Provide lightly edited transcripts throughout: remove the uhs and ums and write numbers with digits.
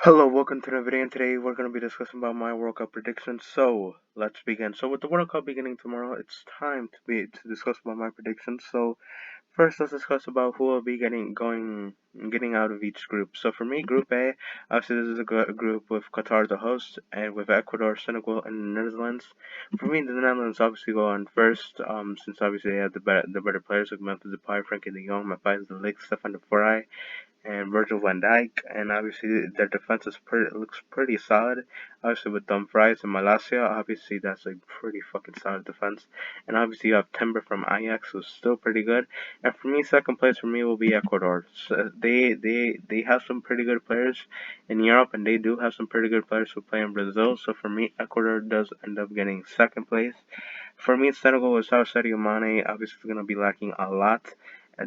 Hello, welcome to the video, and today we're going to be discussing about my World Cup predictions. So let's begin. So with the World Cup beginning tomorrow, it's time to discuss about my predictions. So first, let's discuss about who will be getting out of each group. So for me, Group A, obviously this is a group with Qatar as the host, and with Ecuador, Senegal, and the Netherlands. For me, the Netherlands obviously go on first, since obviously they have the better players like Memphis Depay, Frankie De Jong, Matthijs de Ligt, Stefan de Vrij, and Virgil van Dijk, and obviously their defense looks pretty solid. Obviously with Dumfries and Malacia, obviously that's a pretty fucking solid defense. And obviously you have Timber from Ajax, who's still pretty good. And for me, second place for me will be Ecuador. So they have some pretty good players in Europe, and they do have some pretty good players who play in Brazil. So for me, Ecuador does end up getting second place. For me, Senegal without Sadio Mane obviously is going to be lacking a lot.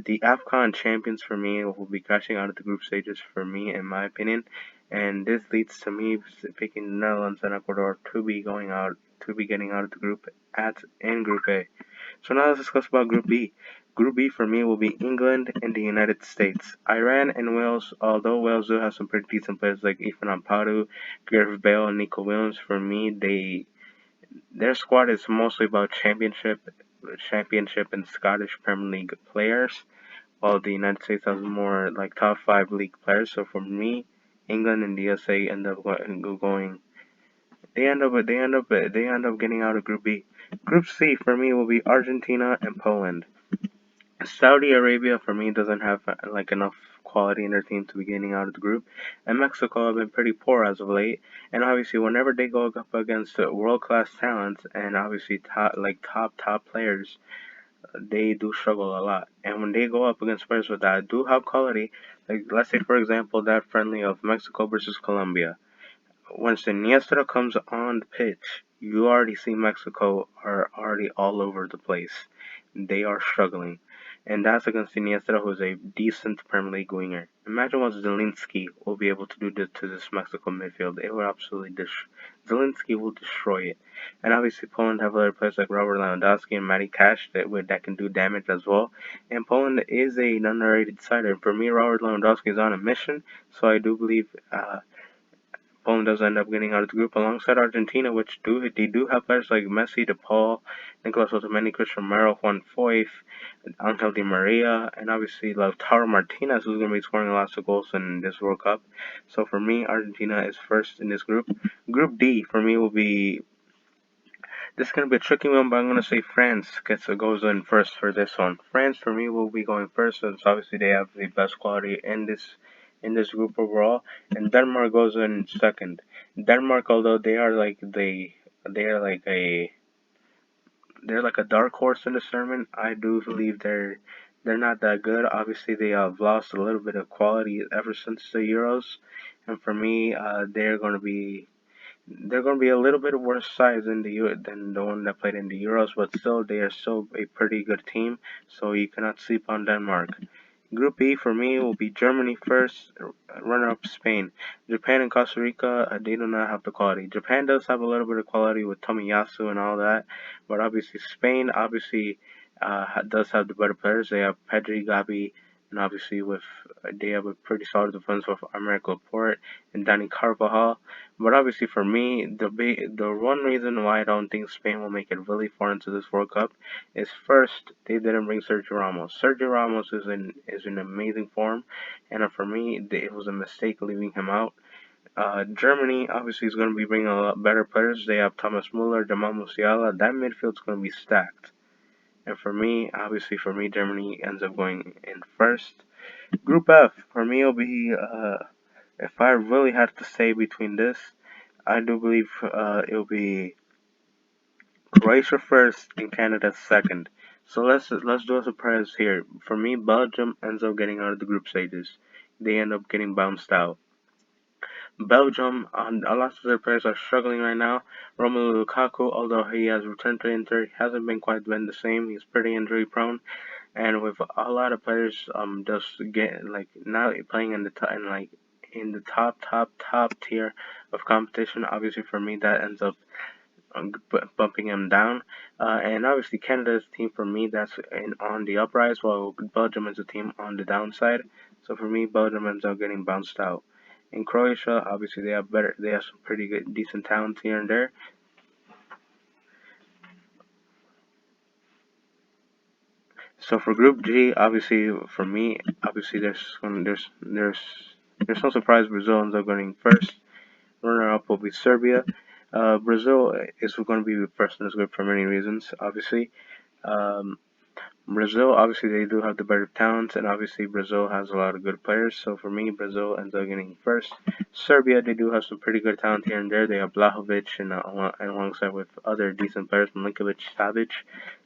The AFCON champions for me will be crashing out of the group stages for me, in my opinion, and this leads to me picking the Netherlands and Ecuador to be getting out of the group in Group A. So now let's discuss about Group B. Group B for me will be England and the United States. Iran and Wales, although Wales do have some pretty decent players like Ethan Ampadu, Gareth Bale, and Nico Williams, for me their squad is mostly about championship and Scottish Premier League players, while the United States has more like top five league players. So for me, England and the USA end up going. They end up getting out of Group B. Group C for me will be Argentina and Poland. Saudi Arabia for me doesn't have like enough quality in their team to be getting out of the group, and Mexico have been pretty poor as of late. And obviously, whenever they go up against world class talents and obviously top players, they do struggle a lot. And when they go up against players with that do have quality, like let's say for example that friendly of Mexico versus Colombia, once Iniesta comes on the pitch, you already see Mexico are already all over the place. They are struggling. And that's against Iniesta, who is a decent Premier League winger. Imagine what Zelensky will be able to do to this Mexico midfield. It will absolutely Zelensky will destroy it. And obviously Poland have other players like Robert Lewandowski and Matty Cash that can do damage as well. And Poland is an underrated side. And for me, Robert Lewandowski is on a mission, so I do believe Poland does end up getting out of the group alongside Argentina, which they do have players like Messi, De Paul, Nicolas Otamendi, Christian Romero, Juan Foyth, Angel Di Maria, and obviously Lautaro Martinez, who's going to be scoring lots of goals in this World Cup. So for me, Argentina is first in this group. Group D for me will be this is going to be a tricky one, but I'm going to say France goes in first for this one. France for me will be going first, since obviously they have the best quality in this group overall, and Denmark goes in second. Denmark, although they are like a they're like a dark horse in this tournament, I do believe they're not that good. Obviously, they have lost a little bit of quality ever since the Euros, and for me, they're going to be a little bit worse size than the one that played in the Euros, but still they are still a pretty good team. So you cannot sleep on Denmark. Group E for me will be Germany first, runner-up Spain. Japan and Costa Rica, they do not have the quality. Japan does have a little bit of quality with Tomiyasu and all that, but obviously Spain does have the better players. They have Pedri, Gabi, and obviously they have a pretty solid defense with America Laporte and Dani Carvajal. But obviously for me, the one reason why I don't think Spain will make it really far into this World Cup is first they didn't bring Sergio Ramos. Sergio Ramos is in amazing form, and for me it was a mistake leaving him out. Germany obviously is going to be bringing a lot better players. They have Thomas Muller, Jamal Musiala. That midfield's going to be stacked. And for me, Germany ends up going in first. Group F for me will be if I really had to say between this, I do believe it'll be Croatia first and Canada second. So let's do a surprise here. For me, Belgium ends up getting out of the group stages. They end up getting bounced out. Belgium, a lot of their players are struggling right now. Romelu Lukaku, although he has returned to Inter, hasn't been the same. He's pretty injury prone, and with a lot of players just get like now playing in the top tier of competition. Obviously, for me, that ends up bumping him down. And obviously, Canada's team for me on the uprise, while Belgium is a team on the downside. So for me, Belgium ends up getting bounced out. In Croatia, obviously they have some pretty good, decent talent here and there. So for Group G, obviously for me, obviously there's no surprise. Brazil ends up going first. Runner up will be Serbia. Brazil is going to be first in this group for many reasons. Obviously, um, Brazil, obviously, they do have the better talent, and obviously, Brazil has a lot of good players. So for me, Brazil ends up getting first. Serbia, they do have some pretty good talent here and there. They have Blahovic and alongside with other decent players, Milinkovic, Savic.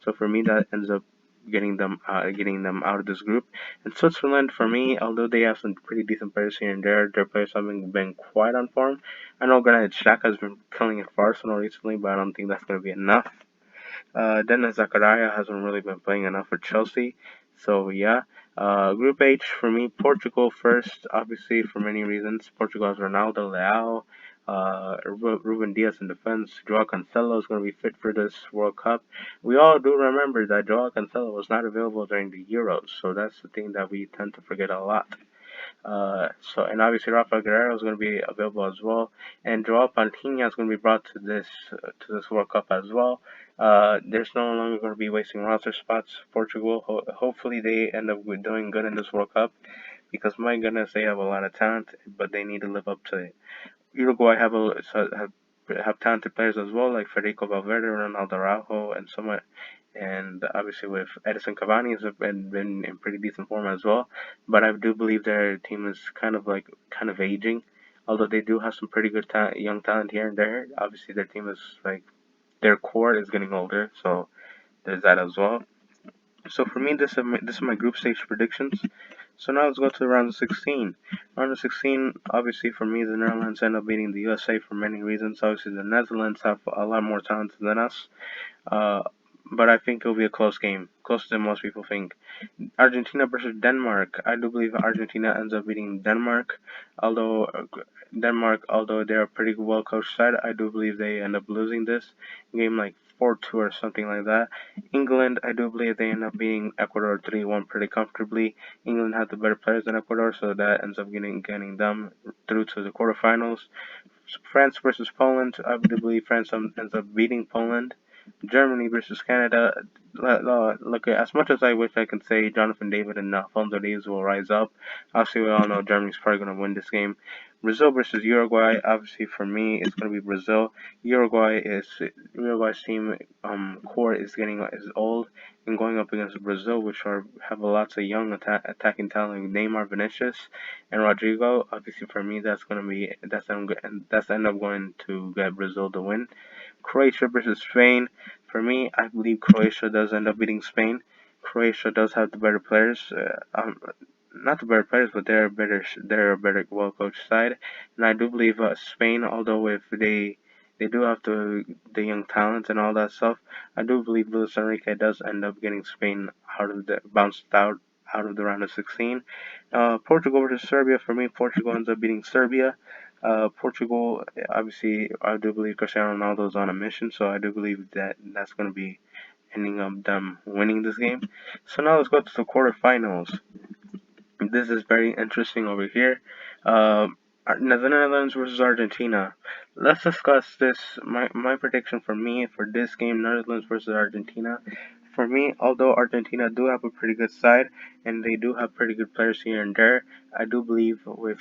So for me, that ends up getting them out of this group. And Switzerland, for me, although they have some pretty decent players here and there, their players haven't been quite on form. I know Granit Xhaka has been killing it for Arsenal recently, but I don't think that's going to be enough. Dennis Zakaria hasn't really been playing enough for Chelsea. So yeah. Group H for me, Portugal first, obviously for many reasons. Portugal has Ronaldo, Leao, Ruben Diaz in defense. Joao Cancelo is going to be fit for this World Cup. We all do remember that Joao Cancelo was not available during the Euros, so that's the thing that we tend to forget a lot. And obviously Rafael Guerrero is going to be available as well, and Joao Pantinha is going to be brought to this World Cup as well. There's no longer going to be wasting roster spots. Portugal, hopefully they end up doing good in this World Cup, because my goodness, they have a lot of talent, but they need to live up to it. Uruguay have talented players as well, like Federico Valverde, Ronaldo Araujo, and obviously with Edison Cavani has been in pretty decent form as well. But I do believe their team is kind of aging, although they do have some pretty good young talent here and there. Obviously, their team is like their core is getting older, so there's that as well. So for me, this is my group stage predictions. So now let's go to round of 16. Round of 16, obviously for me, the Netherlands end up beating the USA for many reasons. Obviously, the Netherlands have a lot more talent than us, uh, but I think it'll be a close game, closer than most people think. Argentina versus Denmark. I do believe Argentina ends up beating Denmark, although they're a pretty well coached side, I do believe they end up losing this game like 4-2 or something like that. England, I do believe they end up beating Ecuador 3-1 pretty comfortably. England had the better players than Ecuador, so that ends up getting them through to the quarterfinals. France versus Poland. I do believe France ends up beating Poland. Germany versus Canada. Look, as much as I wish I could say Jonathan David and Alfonso Davies will rise up, obviously we all know Germany's probably going to win this game. Brazil versus Uruguay. Obviously, for me, it's going to be Brazil. Uruguay's team core is old, and going up against Brazil, which have lots of young attacking talent, Neymar, Vinicius, and Rodrigo. Obviously, for me, that's end up going to get Brazil the win. Croatia versus Spain. For me, I believe Croatia does end up beating Spain. Croatia does have the better players. Not the better players, but they're a better, well coached side. And I do believe Spain, although if they do have the young talent and all that stuff, I do believe Luis Enrique does end up getting Spain bounced out of the round of 16. Portugal versus Serbia. For me, Portugal ends up beating Serbia. Portugal, obviously, I do believe Cristiano Ronaldo is on a mission, so I do believe that that's going to be ending up them winning this game. So now let's go to the quarterfinals. This is very interesting over here. Uh, the Netherlands versus Argentina. Let's discuss this. My prediction for me for this game, Netherlands versus Argentina. For me, although Argentina do have a pretty good side and they do have pretty good players here and there, I do believe with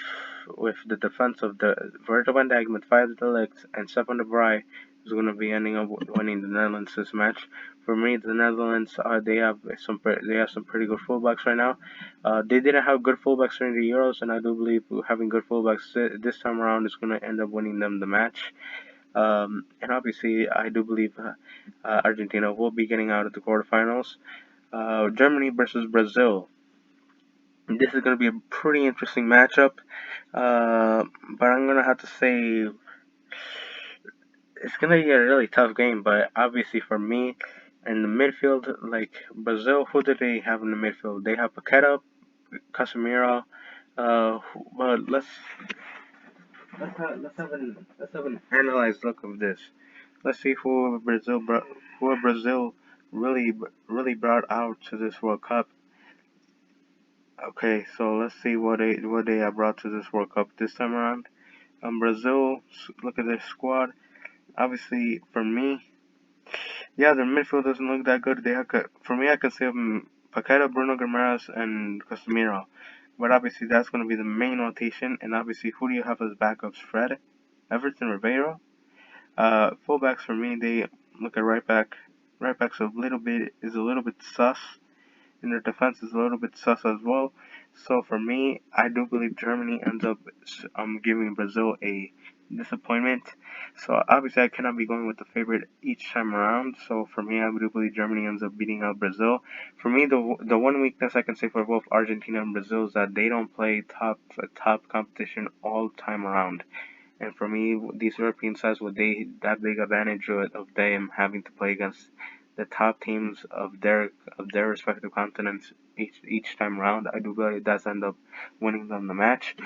the defense of the Virgil van Dijk, Matthijs de Ligt, and Stefan de Vrij is going to be ending up winning the Netherlands this match. For me, the Netherlands they have some pretty good fullbacks right now. They didn't have good fullbacks during the Euros, and I do believe having good fullbacks this time around is going to end up winning them the match. And obviously, I do believe Argentina will be getting out of the quarterfinals. Germany versus Brazil. This is going to be a pretty interesting matchup, but I'm going to have to say it's going to be a really tough game. But obviously, for me, in the midfield, like Brazil, who do they have in the midfield? They have Paqueta, Casemiro. But let's have an analyzed look of this. Let's see who Brazil really brought out to this World Cup. Okay, so let's see what they have brought to this World Cup this time around. Brazil, look at their squad. Obviously, for me, yeah, their midfield doesn't look that good. For me, I can say Paqueta, Bruno Guimaraes, and Casemiro. But obviously, that's going to be the main rotation. And obviously, who do you have as backups? Fred, Everton, Ribeiro. Fullbacks for me, they look at right back. Right back's a little bit sus, and their defense is a little bit sus as well. So for me, I do believe Germany ends up giving Brazil a disappointment. So obviously, I cannot be going with the favorite each time around. So for me, I do believe Germany ends up beating out Brazil. For me, the one weakness I can say for both Argentina and Brazil is that they don't play top competition all time around. And for me, these European sides with that big advantage of them having to play against the top teams of their respective continents each time round, I do believe that's end up winning them the match.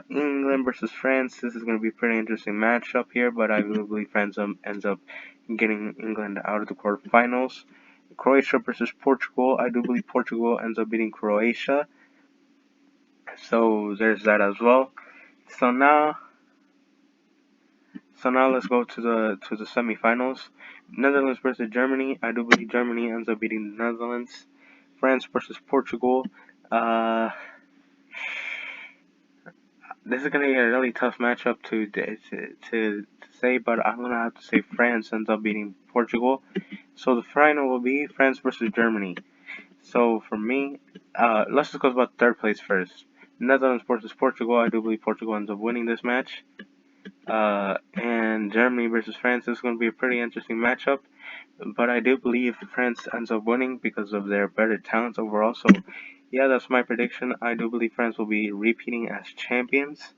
England versus France. This is going to be a pretty interesting matchup here, but I do believe France ends up getting England out of the quarterfinals. Croatia versus Portugal. I do believe Portugal ends up beating Croatia. So there's that as well. So now So now let's go to the semifinals. Netherlands versus Germany. I do believe Germany ends up beating the Netherlands. France versus Portugal. Uh, this is gonna be a really tough matchup to say, but I'm gonna have to say France ends up beating Portugal. So the final will be France versus Germany. So for me, let's just go about third place first. Netherlands versus Portugal. I do believe Portugal ends up winning this match. And Germany versus France is going to be a pretty interesting matchup. But I do believe France ends up winning because of their better talents overall. So, yeah, that's my prediction. I do believe France will be repeating as champions.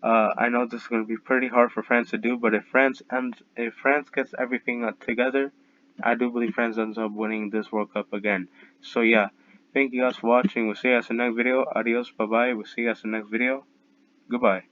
I know this is going to be pretty hard for France to do, but if France gets everything together, I do believe France ends up winning this World Cup again. So, yeah, thank you guys for watching. We'll see you guys in the next video. Adios, bye bye. We'll see you guys in the next video. Goodbye.